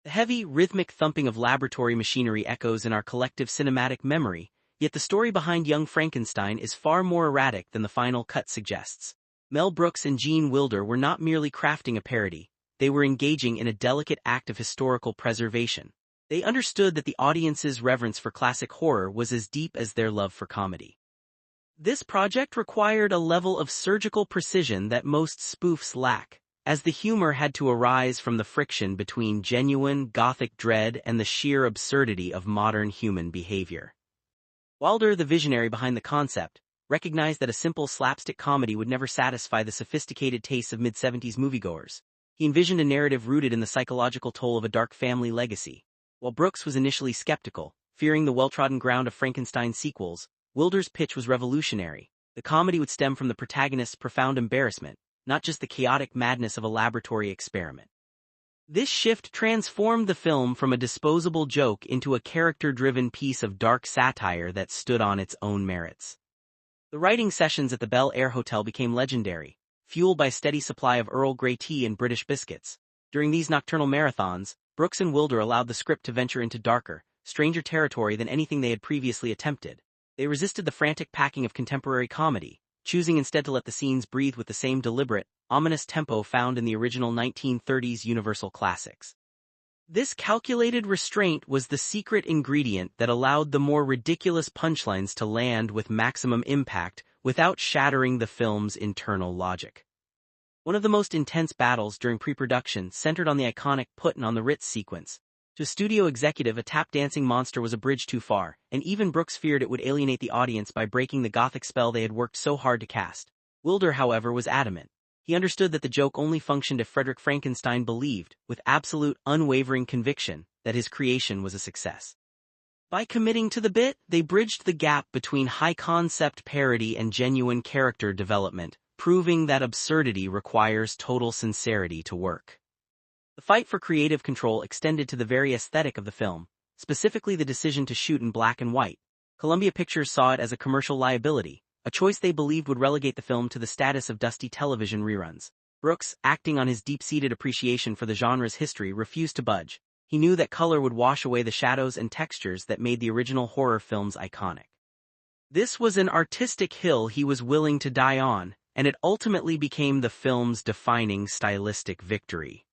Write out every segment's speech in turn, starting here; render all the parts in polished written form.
The heavy, rhythmic thumping of laboratory machinery echoes in our collective cinematic memory, yet the story behind Young Frankenstein is far more erratic than the final cut suggests. Mel Brooks and Gene Wilder were not merely crafting a parody, they were engaging in a delicate act of historical preservation. They understood that the audience's reverence for classic horror was as deep as their love for comedy. This project required a level of surgical precision that most spoofs lack, as the humor had to arise from the friction between genuine Gothic dread and the sheer absurdity of modern human behavior. Wilder, the visionary behind the concept, recognized that a simple slapstick comedy would never satisfy the sophisticated tastes of mid-70s moviegoers. He envisioned a narrative rooted in the psychological toll of a dark family legacy. While Brooks was initially skeptical, fearing the well-trodden ground of Frankenstein sequels, Wilder's pitch was revolutionary. The comedy would stem from the protagonist's profound embarrassment, not just the chaotic madness of a laboratory experiment. This shift transformed the film from a disposable joke into a character-driven piece of dark satire that stood on its own merits. The writing sessions at the Bel Air Hotel became legendary, fueled by a steady supply of Earl Grey tea and British biscuits. During these nocturnal marathons, Brooks and Wilder allowed the script to venture into darker, stranger territory than anything they had previously attempted. They resisted the frantic packing of contemporary comedy, choosing instead to let the scenes breathe with the same deliberate, ominous tempo found in the original 1930s Universal classics. This calculated restraint was the secret ingredient that allowed the more ridiculous punchlines to land with maximum impact without shattering the film's internal logic. One of the most intense battles during pre-production centered on the iconic "Puttin' on the Ritz" sequence. To a studio executive, a tap-dancing monster was a bridge too far, and even Brooks feared it would alienate the audience by breaking the Gothic spell they had worked so hard to cast. Wilder, however, was adamant. He understood that the joke only functioned if Frederick Frankenstein believed, with absolute, unwavering conviction, that his creation was a success. By committing to the bit, they bridged the gap between high-concept parody and genuine character development, proving that absurdity requires total sincerity to work. The fight for creative control extended to the very aesthetic of the film, specifically the decision to shoot in black and white. Columbia Pictures saw it as a commercial liability, a choice they believed would relegate the film to the status of dusty television reruns. Brooks, acting on his deep-seated appreciation for the genre's history, refused to budge. He knew that color would wash away the shadows and textures that made the original horror films iconic. This was an artistic hill he was willing to die on, and it ultimately became the film's defining stylistic victory.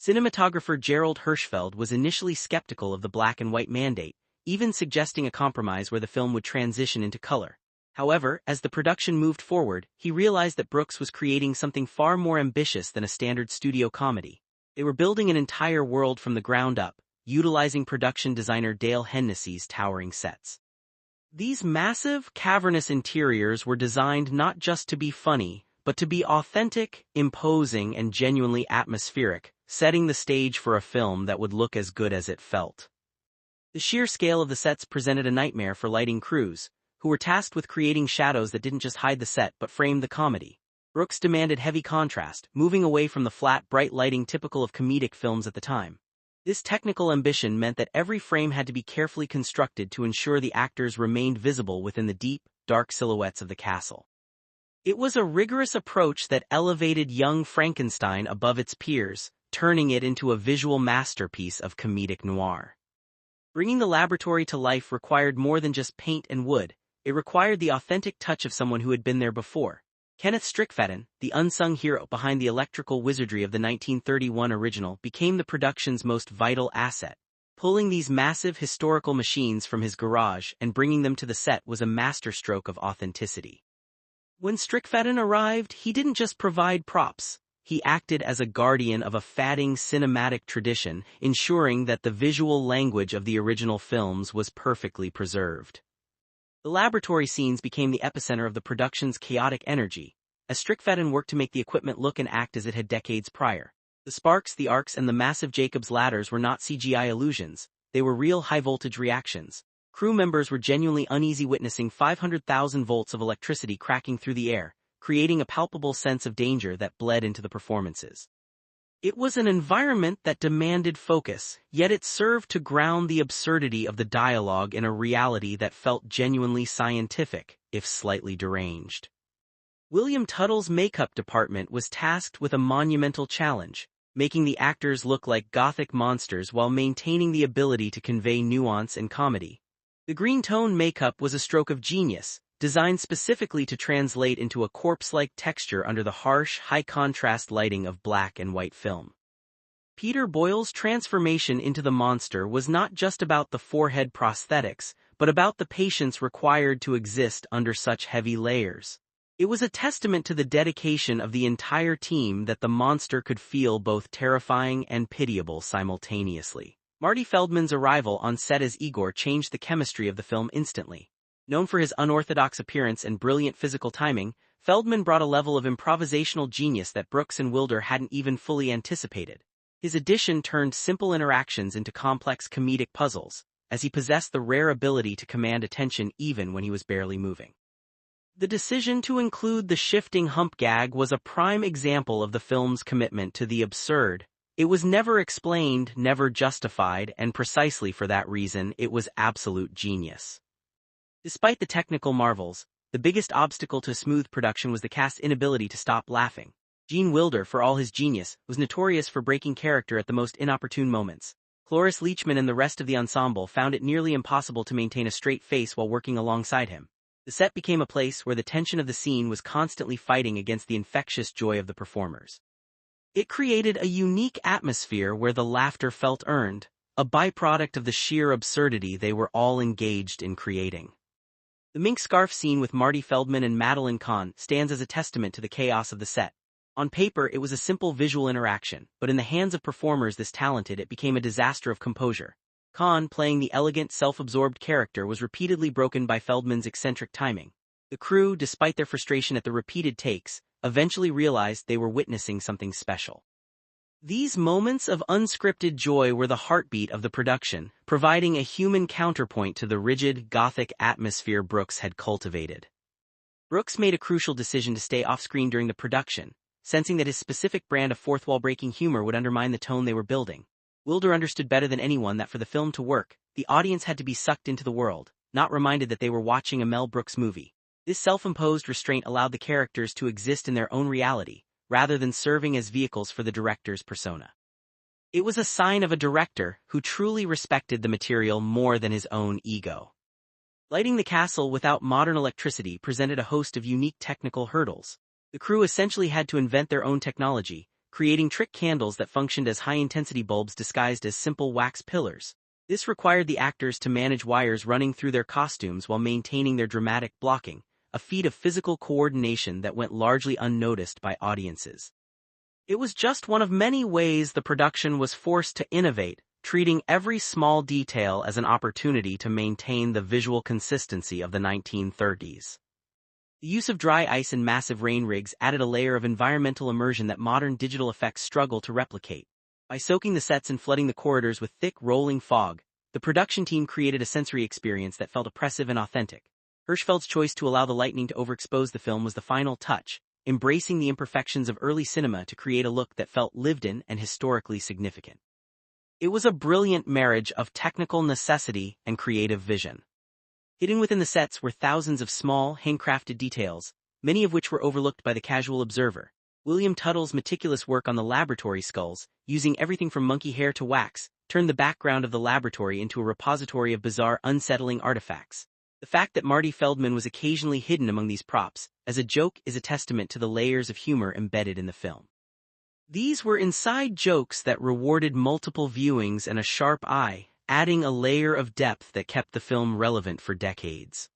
Cinematographer Gerald Hirschfeld was initially skeptical of the black and white mandate, even suggesting a compromise where the film would transition into color. However, as the production moved forward, he realized that Brooks was creating something far more ambitious than a standard studio comedy. They were building an entire world from the ground up, utilizing production designer Dale Hennessy's towering sets. These massive, cavernous interiors were designed not just to be funny, but to be authentic, imposing, and genuinely atmospheric, setting the stage for a film that would look as good as it felt. The sheer scale of the sets presented a nightmare for lighting crews, who were tasked with creating shadows that didn't just hide the set but framed the comedy. Brooks demanded heavy contrast, moving away from the flat, bright lighting typical of comedic films at the time. This technical ambition meant that every frame had to be carefully constructed to ensure the actors remained visible within the deep, dark silhouettes of the castle. It was a rigorous approach that elevated Young Frankenstein above its peers, turning it into a visual masterpiece of comedic noir. Bringing the laboratory to life required more than just paint and wood. It required the authentic touch of someone who had been there before. Kenneth Strickfaden, the unsung hero behind the electrical wizardry of the 1931 original, became the production's most vital asset. Pulling these massive historical machines from his garage and bringing them to the set was a masterstroke of authenticity. When Strickfaden arrived, he didn't just provide props. He acted as a guardian of a fading cinematic tradition, ensuring that the visual language of the original films was perfectly preserved. The laboratory scenes became the epicenter of the production's chaotic energy, as Strickfaden worked to make the equipment look and act as it had decades prior. The sparks, the arcs, and the massive Jacob's ladders were not CGI illusions, they were real high-voltage reactions. Crew members were genuinely uneasy witnessing 500,000 volts of electricity cracking through the air, creating a palpable sense of danger that bled into the performances. It was an environment that demanded focus, yet it served to ground the absurdity of the dialogue in a reality that felt genuinely scientific, if slightly deranged. William Tuttle's makeup department was tasked with a monumental challenge: making the actors look like gothic monsters while maintaining the ability to convey nuance and comedy. The green tone makeup was a stroke of genius, designed specifically to translate into a corpse-like texture under the harsh, high-contrast lighting of black and white film. Peter Boyle's transformation into the monster was not just about the forehead prosthetics, but about the patience required to exist under such heavy layers. It was a testament to the dedication of the entire team that the monster could feel both terrifying and pitiable simultaneously. Marty Feldman's arrival on set as Igor changed the chemistry of the film instantly. Known for his unorthodox appearance and brilliant physical timing, Feldman brought a level of improvisational genius that Brooks and Wilder hadn't even fully anticipated. His addition turned simple interactions into complex comedic puzzles, as he possessed the rare ability to command attention even when he was barely moving. The decision to include the shifting hump gag was a prime example of the film's commitment to the absurd. It was never explained, never justified, and precisely for that reason, it was absolute genius. Despite the technical marvels, the biggest obstacle to smooth production was the cast's inability to stop laughing. Gene Wilder, for all his genius, was notorious for breaking character at the most inopportune moments. Cloris Leachman and the rest of the ensemble found it nearly impossible to maintain a straight face while working alongside him. The set became a place where the tension of the scene was constantly fighting against the infectious joy of the performers. It created a unique atmosphere where the laughter felt earned, a byproduct of the sheer absurdity they were all engaged in creating. The mink scarf scene with Marty Feldman and Madeline Kahn stands as a testament to the chaos of the set. On paper, it was a simple visual interaction, but in the hands of performers this talented, it became a disaster of composure. Kahn, playing the elegant, self-absorbed character, was repeatedly broken by Feldman's eccentric timing. The crew, despite their frustration at the repeated takes, eventually realized they were witnessing something special. These moments of unscripted joy were the heartbeat of the production, providing a human counterpoint to the rigid, gothic atmosphere Brooks had cultivated. Brooks made a crucial decision to stay off-screen during the production, sensing that his specific brand of fourth-wall-breaking humor would undermine the tone they were building. Wilder understood better than anyone that for the film to work, the audience had to be sucked into the world, not reminded that they were watching a Mel Brooks movie. This self-imposed restraint allowed the characters to exist in their own reality, rather than serving as vehicles for the director's persona. It was a sign of a director who truly respected the material more than his own ego. Lighting the castle without modern electricity presented a host of unique technical hurdles. The crew essentially had to invent their own technology, creating trick candles that functioned as high-intensity bulbs disguised as simple wax pillars. This required the actors to manage wires running through their costumes while maintaining their dramatic blocking, a feat of physical coordination that went largely unnoticed by audiences. It was just one of many ways the production was forced to innovate, treating every small detail as an opportunity to maintain the visual consistency of the 1930s. The use of dry ice and massive rain rigs added a layer of environmental immersion that modern digital effects struggle to replicate. By soaking the sets and flooding the corridors with thick, rolling fog, the production team created a sensory experience that felt oppressive and authentic. Hirschfeld's choice to allow the lightning to overexpose the film was the final touch, embracing the imperfections of early cinema to create a look that felt lived-in and historically significant. It was a brilliant marriage of technical necessity and creative vision. Hidden within the sets were thousands of small, handcrafted details, many of which were overlooked by the casual observer. William Tuttle's meticulous work on the laboratory skulls, using everything from monkey hair to wax, turned the background of the laboratory into a repository of bizarre, unsettling artifacts. The fact that Marty Feldman was occasionally hidden among these props, as a joke, is a testament to the layers of humor embedded in the film. These were inside jokes that rewarded multiple viewings and a sharp eye, adding a layer of depth that kept the film relevant for decades.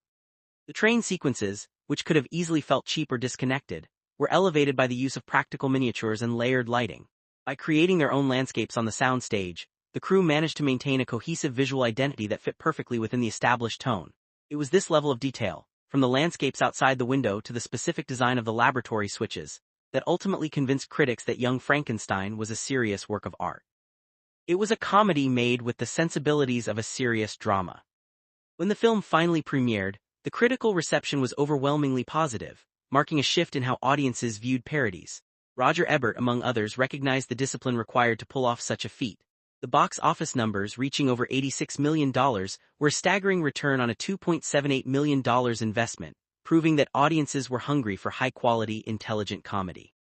The train sequences, which could have easily felt cheap or disconnected, were elevated by the use of practical miniatures and layered lighting. By creating their own landscapes on the sound stage, the crew managed to maintain a cohesive visual identity that fit perfectly within the established tone. It was this level of detail, from the landscapes outside the window to the specific design of the laboratory switches, that ultimately convinced critics that Young Frankenstein was a serious work of art. It was a comedy made with the sensibilities of a serious drama. When the film finally premiered, the critical reception was overwhelmingly positive, marking a shift in how audiences viewed parodies. Roger Ebert, among others, recognized the discipline required to pull off such a feat. The box office numbers, reaching over $86 million, were a staggering return on a $2.78 million investment, proving that audiences were hungry for high-quality, intelligent comedy.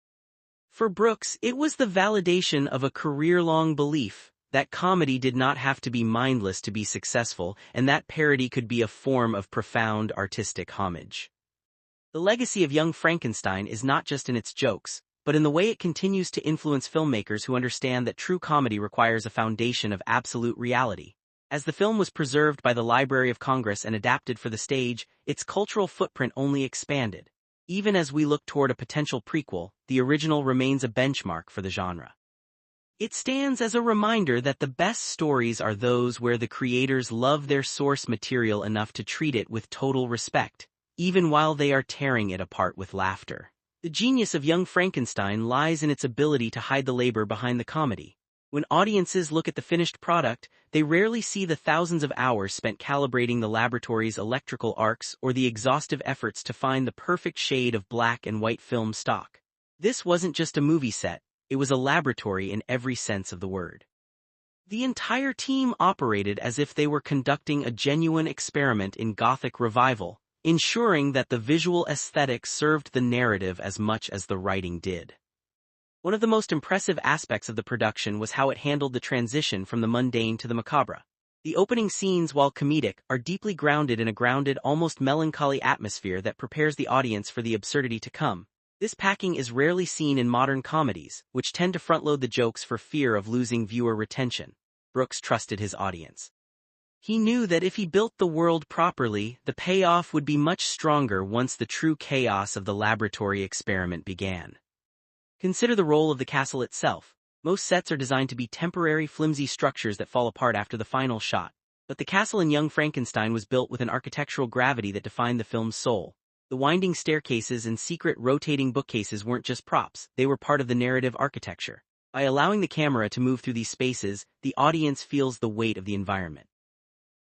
For Brooks, it was the validation of a career-long belief that comedy did not have to be mindless to be successful, and that parody could be a form of profound artistic homage. The legacy of Young Frankenstein is not just in its jokes, but in the way it continues to influence filmmakers who understand that true comedy requires a foundation of absolute reality. As the film was preserved by the Library of Congress and adapted for the stage, its cultural footprint only expanded. Even as we look toward a potential prequel, the original remains a benchmark for the genre. It stands as a reminder that the best stories are those where the creators love their source material enough to treat it with total respect, even while they are tearing it apart with laughter. The genius of Young Frankenstein lies in its ability to hide the labor behind the comedy. When audiences look at the finished product, they rarely see the thousands of hours spent calibrating the laboratory's electrical arcs or the exhaustive efforts to find the perfect shade of black and white film stock. This wasn't just a movie set, it was a laboratory in every sense of the word. The entire team operated as if they were conducting a genuine experiment in Gothic revival, ensuring that the visual aesthetic served the narrative as much as the writing did. One of the most impressive aspects of the production was how it handled the transition from the mundane to the macabre. The opening scenes, while comedic, are deeply grounded in a grounded, almost melancholy atmosphere that prepares the audience for the absurdity to come. This packing is rarely seen in modern comedies, which tend to front-load the jokes for fear of losing viewer retention. Brooks trusted his audience. He knew that if he built the world properly, the payoff would be much stronger once the true chaos of the laboratory experiment began. Consider the role of the castle itself. Most sets are designed to be temporary, flimsy structures that fall apart after the final shot. But the castle in Young Frankenstein was built with an architectural gravity that defined the film's soul. The winding staircases and secret rotating bookcases weren't just props, they were part of the narrative architecture. By allowing the camera to move through these spaces, the audience feels the weight of the environment.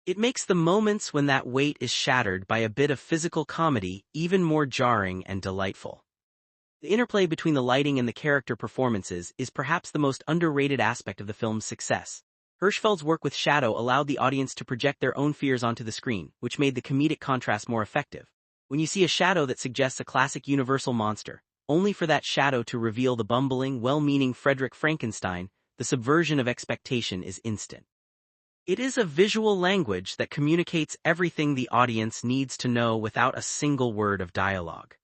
It makes the moments when that weight is shattered by a bit of physical comedy even more jarring and delightful. The interplay between the lighting and the character performances is perhaps the most underrated aspect of the film's success. Hirschfeld's work with shadow allowed the audience to project their own fears onto the screen, which made the comedic contrast more effective. When you see a shadow that suggests a classic Universal monster, only for that shadow to reveal the bumbling, well-meaning Frederick Frankenstein, the subversion of expectation is instant. It is a visual language that communicates everything the audience needs to know without a single word of dialogue.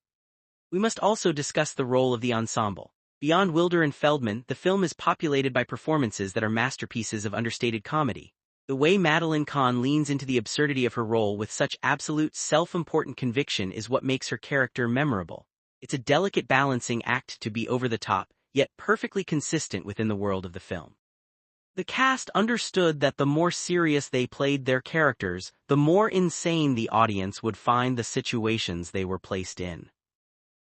We must also discuss the role of the ensemble. Beyond Wilder and Feldman, the film is populated by performances that are masterpieces of understated comedy. The way Madeline Kahn leans into the absurdity of her role with such absolute self-important conviction is what makes her character memorable. It's a delicate balancing act to be over the top, yet perfectly consistent within the world of the film. The cast understood that the more serious they played their characters, the more insane the audience would find the situations they were placed in.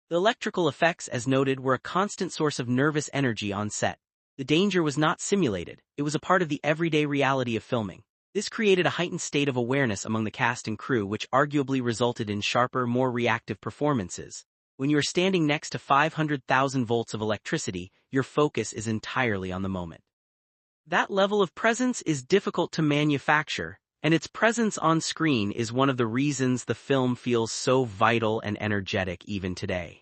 The electrical effects, as noted, were a constant source of nervous energy on set. The danger was not simulated, it was a part of the everyday reality of filming. This created a heightened state of awareness among the cast and crew, which arguably resulted in sharper, more reactive performances. When you are standing next to 500,000 volts of electricity, your focus is entirely on the moment. That level of presence is difficult to manufacture, and its presence on screen is one of the reasons the film feels so vital and energetic even today.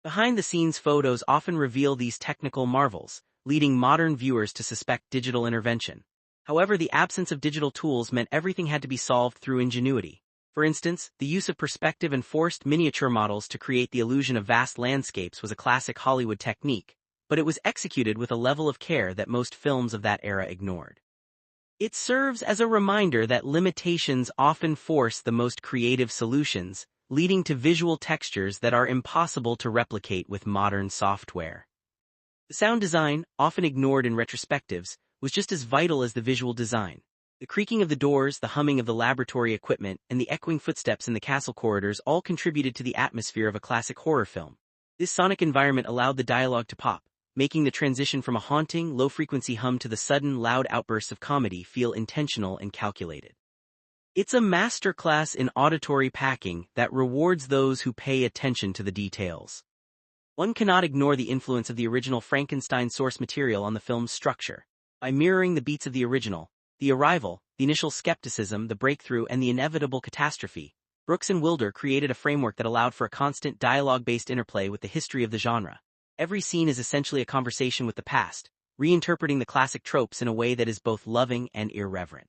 Behind-the-scenes photos often reveal these technical marvels, leading modern viewers to suspect digital intervention. However, the absence of digital tools meant everything had to be solved through ingenuity. For instance, the use of perspective and forced miniature models to create the illusion of vast landscapes was a classic Hollywood technique, but it was executed with a level of care that most films of that era ignored. It serves as a reminder that limitations often force the most creative solutions, leading to visual textures that are impossible to replicate with modern software. The sound design, often ignored in retrospectives, was just as vital as the visual design. The creaking of the doors, the humming of the laboratory equipment, and the echoing footsteps in the castle corridors all contributed to the atmosphere of a classic horror film. This sonic environment allowed the dialogue to pop, making the transition from a haunting, low-frequency hum to the sudden, loud outbursts of comedy feel intentional and calculated. It's a masterclass in auditory packing that rewards those who pay attention to the details. One cannot ignore the influence of the original Frankenstein source material on the film's structure. By mirroring the beats of the original, the arrival, the initial skepticism, the breakthrough, and the inevitable catastrophe, Brooks and Wilder created a framework that allowed for a constant dialogue-based interplay with the history of the genre. Every scene is essentially a conversation with the past, reinterpreting the classic tropes in a way that is both loving and irreverent.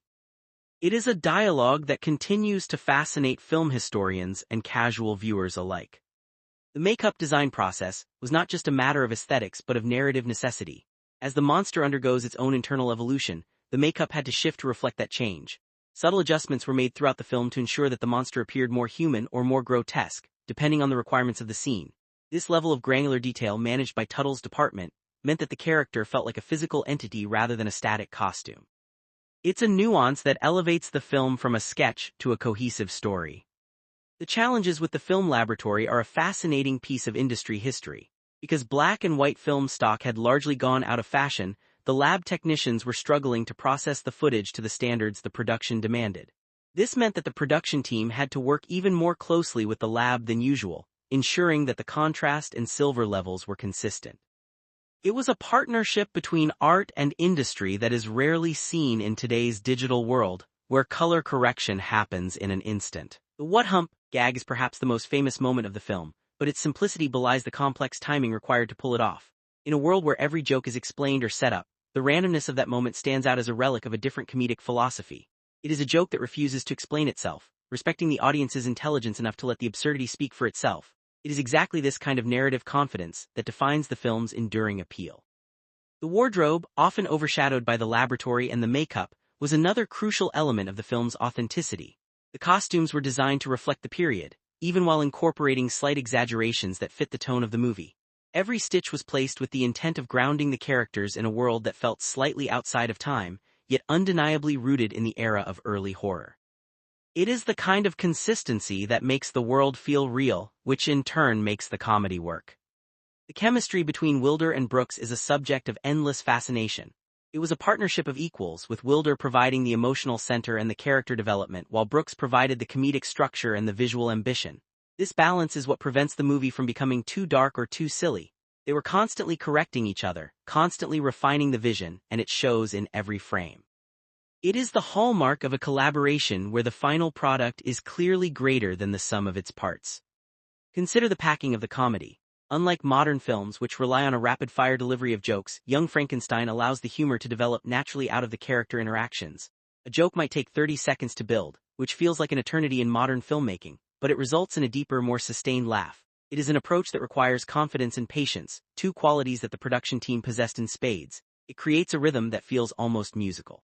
It is a dialogue that continues to fascinate film historians and casual viewers alike. The makeup design process was not just a matter of aesthetics but of narrative necessity. As the monster undergoes its own internal evolution, the makeup had to shift to reflect that change. Subtle adjustments were made throughout the film to ensure that the monster appeared more human or more grotesque, depending on the requirements of the scene. This level of granular detail managed by Tuttle's department meant that the character felt like a physical entity rather than a static costume. It's a nuance that elevates the film from a sketch to a cohesive story. The challenges with the film laboratory are a fascinating piece of industry history. Because black and white film stock had largely gone out of fashion, the lab technicians were struggling to process the footage to the standards the production demanded. This meant that the production team had to work even more closely with the lab than usual, ensuring that the contrast and silver levels were consistent. It was a partnership between art and industry that is rarely seen in today's digital world, where color correction happens in an instant. The "what hump" gag is perhaps the most famous moment of the film, but its simplicity belies the complex timing required to pull it off. In a world where every joke is explained or set up, the randomness of that moment stands out as a relic of a different comedic philosophy. It is a joke that refuses to explain itself, respecting the audience's intelligence enough to let the absurdity speak for itself. It is exactly this kind of narrative confidence that defines the film's enduring appeal. The wardrobe, often overshadowed by the laboratory and the makeup, was another crucial element of the film's authenticity. The costumes were designed to reflect the period, even while incorporating slight exaggerations that fit the tone of the movie. Every stitch was placed with the intent of grounding the characters in a world that felt slightly outside of time, yet undeniably rooted in the era of early horror. It is the kind of consistency that makes the world feel real, which in turn makes the comedy work. The chemistry between Wilder and Brooks is a subject of endless fascination. It was a partnership of equals, with Wilder providing the emotional center and the character development, while Brooks provided the comedic structure and the visual ambition. This balance is what prevents the movie from becoming too dark or too silly. They were constantly correcting each other, constantly refining the vision, and it shows in every frame. It is the hallmark of a collaboration where the final product is clearly greater than the sum of its parts. Consider the packing of the comedy. Unlike modern films which rely on a rapid-fire delivery of jokes, Young Frankenstein allows the humor to develop naturally out of the character interactions. A joke might take 30 seconds to build, which feels like an eternity in modern filmmaking, but it results in a deeper, more sustained laugh. It is an approach that requires confidence and patience, two qualities that the production team possessed in spades. It creates a rhythm that feels almost musical.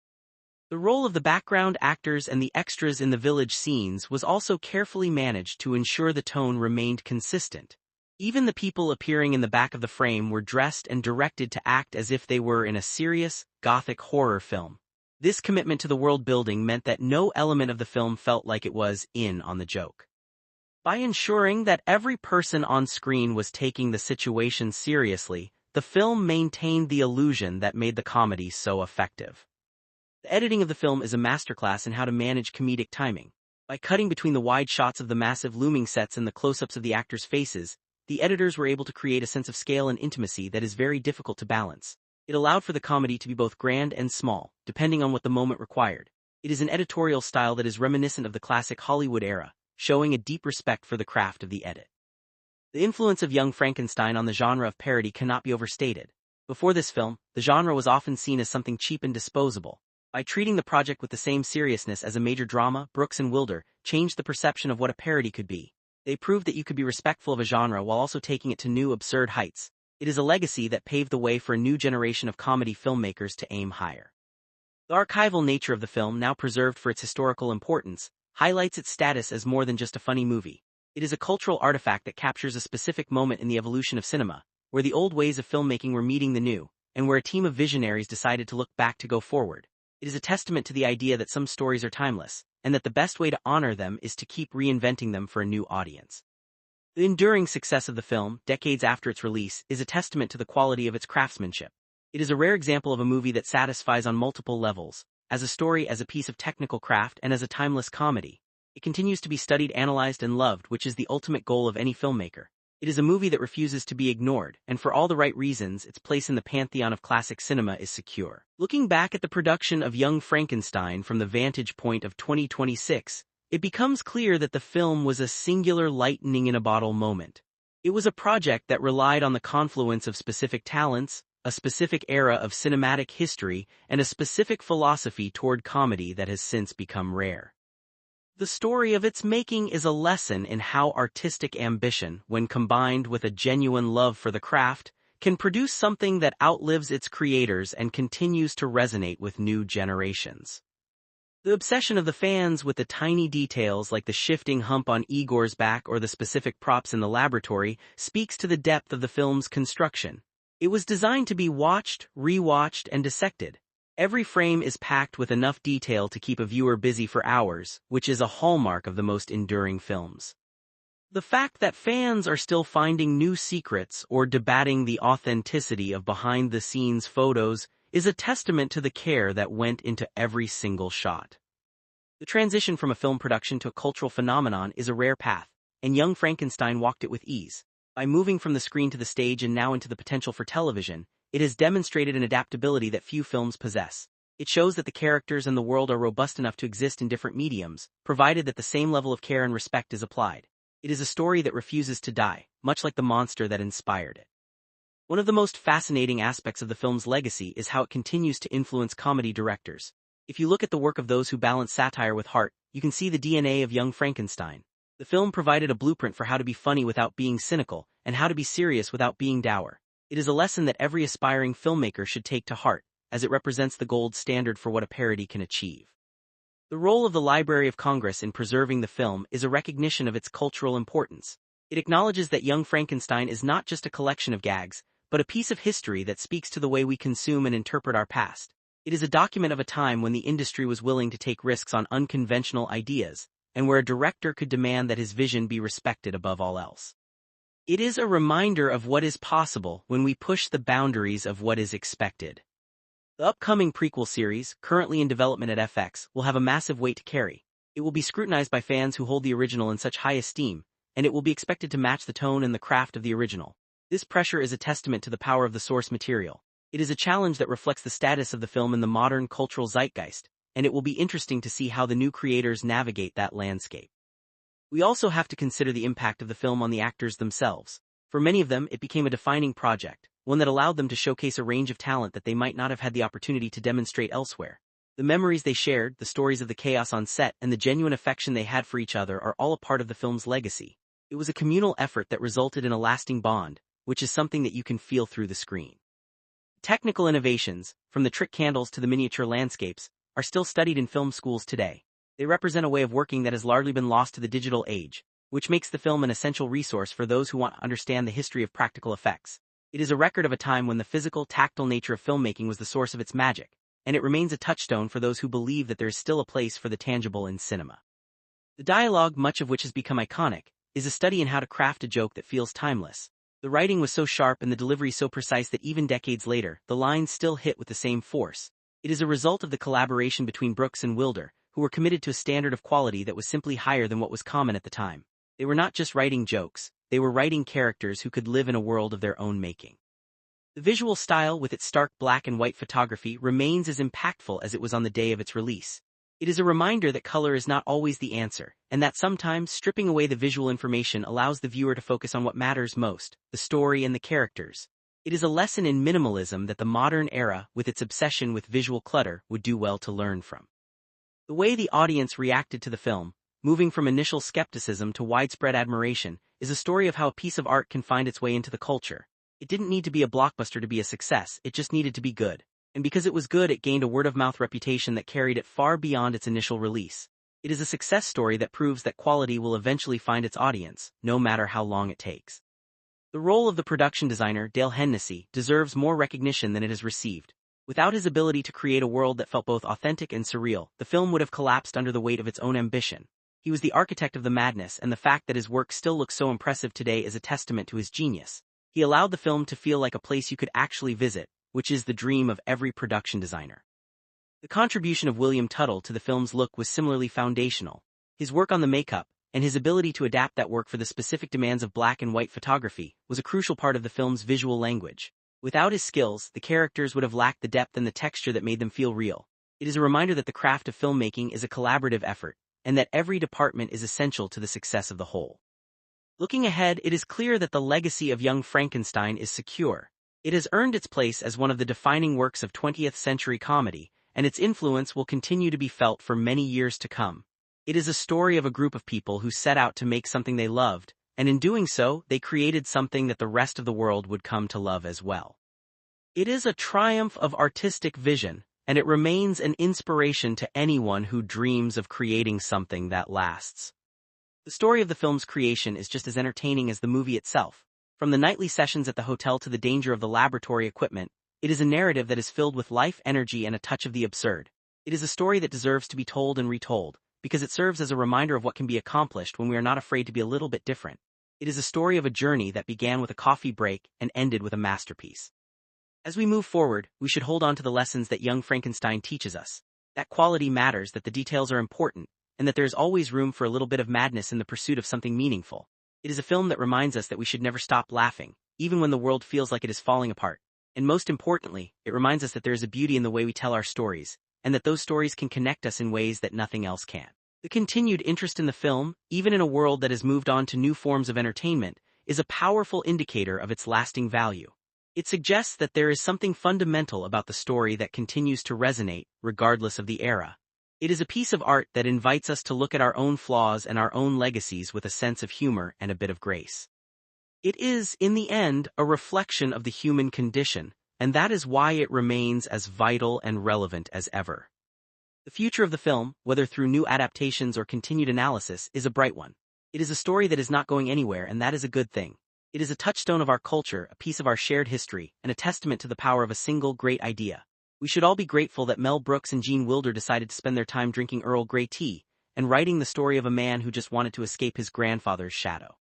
The role of the background actors and the extras in the village scenes was also carefully managed to ensure the tone remained consistent. Even the people appearing in the back of the frame were dressed and directed to act as if they were in a serious, gothic horror film. This commitment to the world building meant that no element of the film felt like it was in on the joke. By ensuring that every person on screen was taking the situation seriously, the film maintained the illusion that made the comedy so effective. The editing of the film is a masterclass in how to manage comedic timing. By cutting between the wide shots of the massive looming sets and the close-ups of the actors' faces, the editors were able to create a sense of scale and intimacy that is very difficult to balance. It allowed for the comedy to be both grand and small, depending on what the moment required. It is an editorial style that is reminiscent of the classic Hollywood era, showing a deep respect for the craft of the edit. The influence of Young Frankenstein on the genre of parody cannot be overstated. Before this film, the genre was often seen as something cheap and disposable. By treating the project with the same seriousness as a major drama, Brooks and Wilder changed the perception of what a parody could be. They proved that you could be respectful of a genre while also taking it to new absurd heights. It is a legacy that paved the way for a new generation of comedy filmmakers to aim higher. The archival nature of the film, now preserved for its historical importance, highlights its status as more than just a funny movie. It is a cultural artifact that captures a specific moment in the evolution of cinema, where the old ways of filmmaking were meeting the new, and where a team of visionaries decided to look back to go forward. It is a testament to the idea that some stories are timeless, and that the best way to honor them is to keep reinventing them for a new audience. The enduring success of the film, decades after its release, is a testament to the quality of its craftsmanship. It is a rare example of a movie that satisfies on multiple levels, as a story, as a piece of technical craft, and as a timeless comedy. It continues to be studied, analyzed, and loved, which is the ultimate goal of any filmmaker. It is a movie that refuses to be ignored, and for all the right reasons, its place in the pantheon of classic cinema is secure. Looking back at the production of Young Frankenstein from the vantage point of 2026, it becomes clear that the film was a singular lightning-in-a-bottle moment. It was a project that relied on the confluence of specific talents, a specific era of cinematic history, and a specific philosophy toward comedy that has since become rare. The story of its making is a lesson in how artistic ambition, when combined with a genuine love for the craft, can produce something that outlives its creators and continues to resonate with new generations. The obsession of the fans with the tiny details like the shifting hump on Igor's back or the specific props in the laboratory speaks to the depth of the film's construction. It was designed to be watched, rewatched, and dissected. Every frame is packed with enough detail to keep a viewer busy for hours, which is a hallmark of the most enduring films. The fact that fans are still finding new secrets or debating the authenticity of behind-the-scenes photos is a testament to the care that went into every single shot. The transition from a film production to a cultural phenomenon is a rare path, and Young Frankenstein walked it with ease. By moving from the screen to the stage and now into the potential for television, it has demonstrated an adaptability that few films possess. It shows that the characters and the world are robust enough to exist in different mediums, provided that the same level of care and respect is applied. It is a story that refuses to die, much like the monster that inspired it. One of the most fascinating aspects of the film's legacy is how it continues to influence comedy directors. If you look at the work of those who balance satire with heart, you can see the DNA of Young Frankenstein. The film provided a blueprint for how to be funny without being cynical, and how to be serious without being dour. It is a lesson that every aspiring filmmaker should take to heart, as it represents the gold standard for what a parody can achieve. The role of the Library of Congress in preserving the film is a recognition of its cultural importance. It acknowledges that Young Frankenstein is not just a collection of gags, but a piece of history that speaks to the way we consume and interpret our past. It is a document of a time when the industry was willing to take risks on unconventional ideas, and where a director could demand that his vision be respected above all else. It is a reminder of what is possible when we push the boundaries of what is expected. The upcoming prequel series, currently in development at FX, will have a massive weight to carry. It will be scrutinized by fans who hold the original in such high esteem, and it will be expected to match the tone and the craft of the original. This pressure is a testament to the power of the source material. It is a challenge that reflects the status of the film in the modern cultural zeitgeist, and it will be interesting to see how the new creators navigate that landscape. We also have to consider the impact of the film on the actors themselves. For many of them, it became a defining project, one that allowed them to showcase a range of talent that they might not have had the opportunity to demonstrate elsewhere. The memories they shared, the stories of the chaos on set, and the genuine affection they had for each other are all a part of the film's legacy. It was a communal effort that resulted in a lasting bond, which is something that you can feel through the screen. Technical innovations, from the trick candles to the miniature landscapes, are still studied in film schools today. They represent a way of working that has largely been lost to the digital age, which makes the film an essential resource for those who want to understand the history of practical effects. It is a record of a time when the physical, tactile nature of filmmaking was the source of its magic, and it remains a touchstone for those who believe that there is still a place for the tangible in cinema. The dialogue, much of which has become iconic, is a study in how to craft a joke that feels timeless. The writing was so sharp and the delivery so precise that even decades later, the lines still hit with the same force. It is a result of the collaboration between Brooks and Wilder, who were committed to a standard of quality that was simply higher than what was common at the time. They were not just writing jokes, they were writing characters who could live in a world of their own making. The visual style, with its stark black and white photography, remains as impactful as it was on the day of its release. It is a reminder that color is not always the answer, and that sometimes stripping away the visual information allows the viewer to focus on what matters most, the story and the characters. It is a lesson in minimalism that the modern era, with its obsession with visual clutter, would do well to learn from. The way the audience reacted to the film, moving from initial skepticism to widespread admiration, is a story of how a piece of art can find its way into the culture. It didn't need to be a blockbuster to be a success, it just needed to be good. And because it was good, it gained a word-of-mouth reputation that carried it far beyond its initial release. It is a success story that proves that quality will eventually find its audience, no matter how long it takes. The role of the production designer, Dale Hennessy, deserves more recognition than it has received. Without his ability to create a world that felt both authentic and surreal, the film would have collapsed under the weight of its own ambition. He was the architect of the madness, and the fact that his work still looks so impressive today is a testament to his genius. He allowed the film to feel like a place you could actually visit, which is the dream of every production designer. The contribution of William Tuttle to the film's look was similarly foundational. His work on the makeup, and his ability to adapt that work for the specific demands of black and white photography, was a crucial part of the film's visual language. Without his skills, the characters would have lacked the depth and the texture that made them feel real. It is a reminder that the craft of filmmaking is a collaborative effort, and that every department is essential to the success of the whole. Looking ahead, it is clear that the legacy of Young Frankenstein is secure. It has earned its place as one of the defining works of 20th-century comedy, and its influence will continue to be felt for many years to come. It is a story of a group of people who set out to make something they loved, and in doing so, they created something that the rest of the world would come to love as well. It is a triumph of artistic vision, and it remains an inspiration to anyone who dreams of creating something that lasts. The story of the film's creation is just as entertaining as the movie itself. From the nightly sessions at the hotel to the danger of the laboratory equipment, it is a narrative that is filled with life, energy, and a touch of the absurd. It is a story that deserves to be told and retold, because it serves as a reminder of what can be accomplished when we are not afraid to be a little bit different. It is a story of a journey that began with a coffee break and ended with a masterpiece. As we move forward, we should hold on to the lessons that Young Frankenstein teaches us. That quality matters, that the details are important, and that there is always room for a little bit of madness in the pursuit of something meaningful. It is a film that reminds us that we should never stop laughing, even when the world feels like it is falling apart. And most importantly, it reminds us that there is a beauty in the way we tell our stories, and that those stories can connect us in ways that nothing else can. The continued interest in the film, even in a world that has moved on to new forms of entertainment, is a powerful indicator of its lasting value. It suggests that there is something fundamental about the story that continues to resonate, regardless of the era. It is a piece of art that invites us to look at our own flaws and our own legacies with a sense of humor and a bit of grace. It is, in the end, a reflection of the human condition, and that is why it remains as vital and relevant as ever. The future of the film, whether through new adaptations or continued analysis, is a bright one. It is a story that is not going anywhere, and that is a good thing. It is a touchstone of our culture, a piece of our shared history, and a testament to the power of a single great idea. We should all be grateful that Mel Brooks and Gene Wilder decided to spend their time drinking Earl Grey tea and writing the story of a man who just wanted to escape his grandfather's shadow.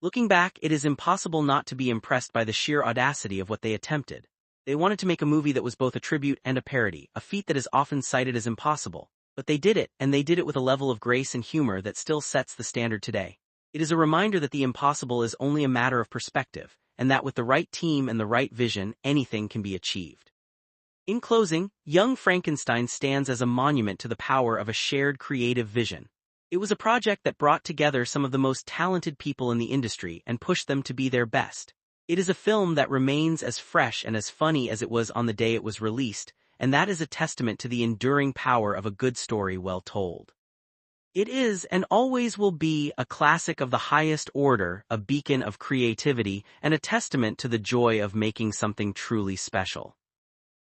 Looking back, it is impossible not to be impressed by the sheer audacity of what they attempted. They wanted to make a movie that was both a tribute and a parody, a feat that is often cited as impossible. But they did it, and they did it with a level of grace and humor that still sets the standard today. It is a reminder that the impossible is only a matter of perspective, and that with the right team and the right vision, anything can be achieved. In closing, Young Frankenstein stands as a monument to the power of a shared creative vision. It was a project that brought together some of the most talented people in the industry and pushed them to be their best. It is a film that remains as fresh and as funny as it was on the day it was released, and that is a testament to the enduring power of a good story well told. It is and always will be a classic of the highest order, a beacon of creativity, and a testament to the joy of making something truly special.